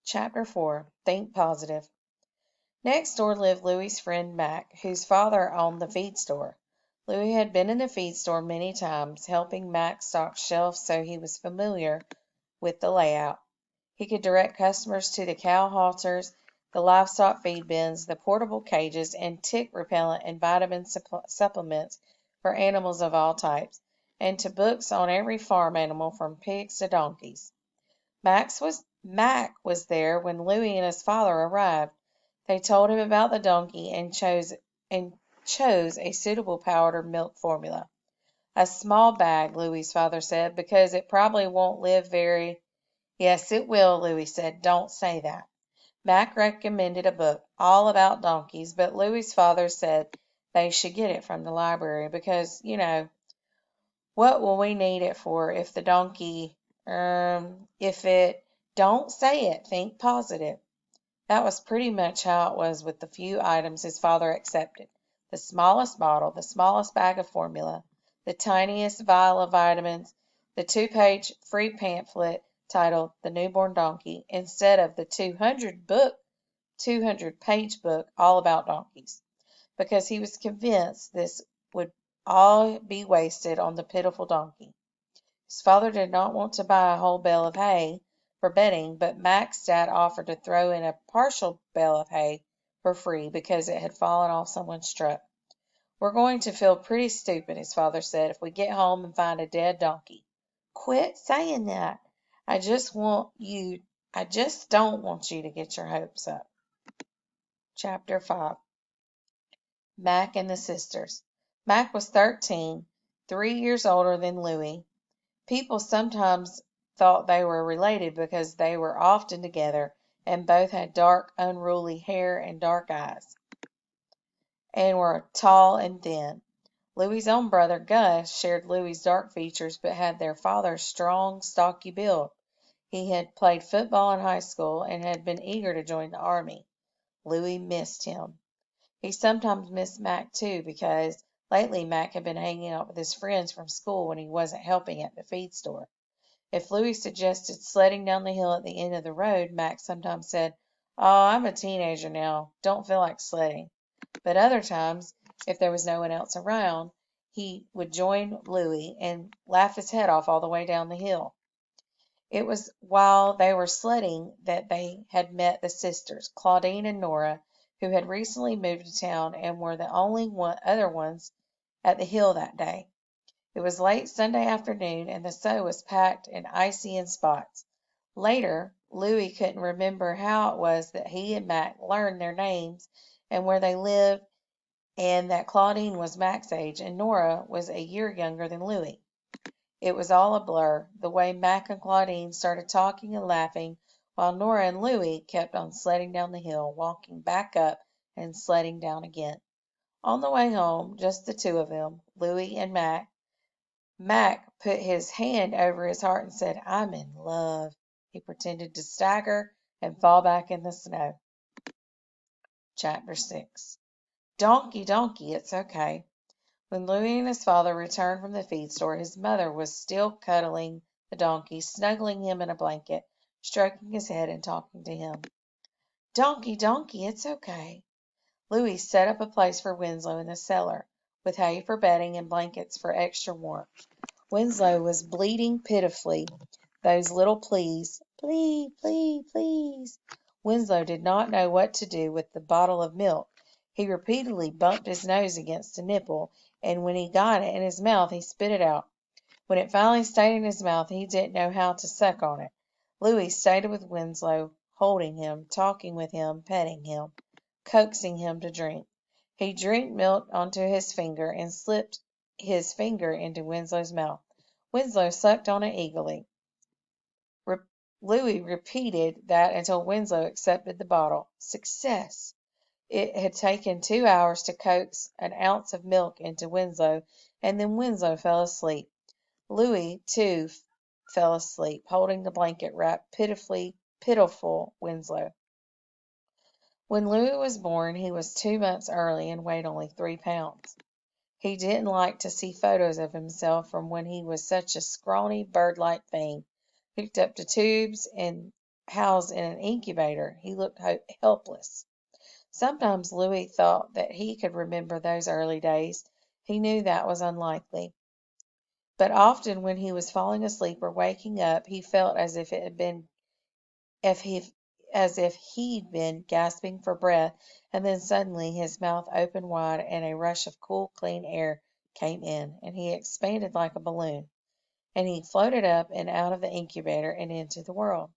Chapter 4. Think Positive. Next door lived Louie's friend Mac, whose father owned the feed store. Louie had been in the feed store many times, helping Mac stock shelves, so he was familiar with the layout. He could direct customers to the cow halters, the livestock feed bins, the portable cages, and tick repellent and vitamin supplements for animals of all types, and to books on every farm animal from pigs to donkeys. Mac was there when Louie and his father arrived. They told him about the donkey and chose a suitable powdered milk formula. A small bag, Louie's father said, because it probably won't live very. Yes, it will, Louie said. Don't say that. Mac recommended a book all about donkeys, but Louie's father said they should get it from the library because, what will we need it for if the donkey, if it, don't say it, think positive. That was pretty much how it was with the few items his father accepted. The smallest bottle, the smallest bag of formula, the tiniest vial of vitamins, the 2-page free pamphlet titled The Newborn Donkey, instead of the 200-page book all about donkeys, because he was convinced this would all be wasted on the pitiful donkey. His father did not want to buy a whole bale of hay for bedding, but Mac's dad offered to throw in a partial bale of hay for free because it had fallen off someone's truck. We're going to feel pretty stupid, his father said, if we get home and find a dead donkey. Quit saying that. I just don't want you to get your hopes up. Chapter 5. Mac and the Sisters. Mac was 13, 3 years older than Louie. People sometimes thought they were related because they were often together, and both had dark, unruly hair and dark eyes, and were tall and thin. Louie's own brother, Gus, shared Louie's dark features, but had their father's strong, stocky build. He had played football in high school and had been eager to join the army. Louie missed him. He sometimes missed Mac, too, because lately Mac had been hanging out with his friends from school when he wasn't helping at the feed store. If Louie suggested sledding down the hill at the end of the road, Mac sometimes said, "Oh, I'm a teenager now. Don't feel like sledding." But other times, if there was no one else around, he would join Louie and laugh his head off all the way down the hill. It was while they were sledding that they had met the sisters, Claudine and Nora, who had recently moved to town and were the only other ones at the hill that day. It was late Sunday afternoon, and the snow was packed and icy in spots. Later, Louie couldn't remember how it was that he and Mac learned their names and where they lived, and that Claudine was Mac's age and Nora was a year younger than Louie. It was all a blur, the way Mac and Claudine started talking and laughing, while Nora and Louie kept on sledding down the hill, walking back up and sledding down again. On the way home, just the two of them, Louie and Mac, Mac put his hand over his heart and said, "I'm in love." He pretended to stagger and fall back in the snow. Chapter 6. Donkey, donkey, it's okay. When Louie and his father returned from the feed store, his mother was still cuddling the donkey, snuggling him in a blanket, stroking his head and talking to him. Donkey, donkey, it's okay. Louie set up a place for Winslow in the cellar, with hay for bedding and blankets for extra warmth. Winslow was bleating pitifully, those little pleas, "Please, please, please." Winslow did not know what to do with the bottle of milk. He repeatedly bumped his nose against a nipple, and when he got it in his mouth he spit it out. When it finally stayed in his mouth he didn't know how to suck on it. Louie stayed with Winslow, holding him, talking with him, petting him, coaxing him to drink. He drank milk onto his finger and slipped his finger into Winslow's mouth. Winslow sucked on it eagerly. Louie repeated that until Winslow accepted the bottle. Success! It had taken 2 hours to coax an ounce of milk into Winslow, and then Winslow fell asleep. Louie, too, fell asleep, holding the blanket wrapped pitiful Winslow. When Louie was born, he was 2 months early and weighed only 3 pounds. He didn't like to see photos of himself from when he was such a scrawny, bird-like thing, hooked up to tubes and housed in an incubator, he looked helpless. Sometimes Louis thought that he could remember those early days. He knew that was unlikely. But often when he was falling asleep or waking up, he felt if he as if he'd been gasping for breath, and then suddenly his mouth opened wide and a rush of cool, clean air came in, and he expanded like a balloon, and he floated up and out of the incubator and into the world.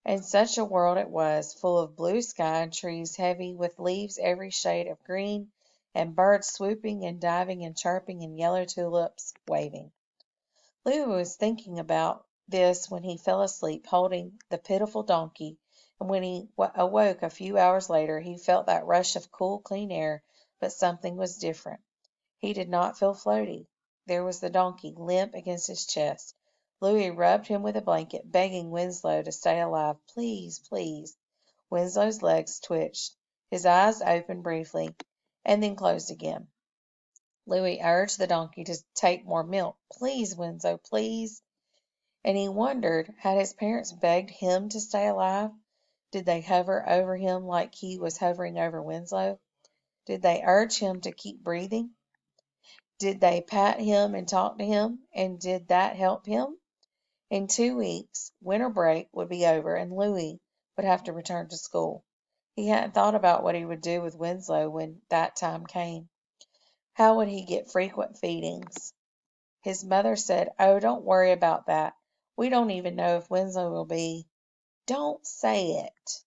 And such a world it was, full of blue sky and trees heavy with leaves every shade of green, and birds swooping and diving and chirping, and yellow tulips waving. Louis was thinking about this when he fell asleep holding the pitiful donkey, and when he awoke a few hours later he felt that rush of cool, clean air, but something was different. He did not feel floaty. There was the donkey, limp against his chest. Louis rubbed him with a blanket, begging Winslow to stay alive. Please, please. Winslow's legs twitched. His eyes opened briefly, and then closed again. Louis urged the donkey to take more milk. Please, Winslow, please. And he wondered, had his parents begged him to stay alive? Did they hover over him like he was hovering over Winslow? Did they urge him to keep breathing? Did they pat him and talk to him? And did that help him? In 2 weeks, winter break would be over, and Louis would have to return to school. He hadn't thought about what he would do with Winslow when that time came. How would he get frequent feedings? His mother said, "Oh, don't worry about that. We don't even know if Winslow will be—" "Don't say it."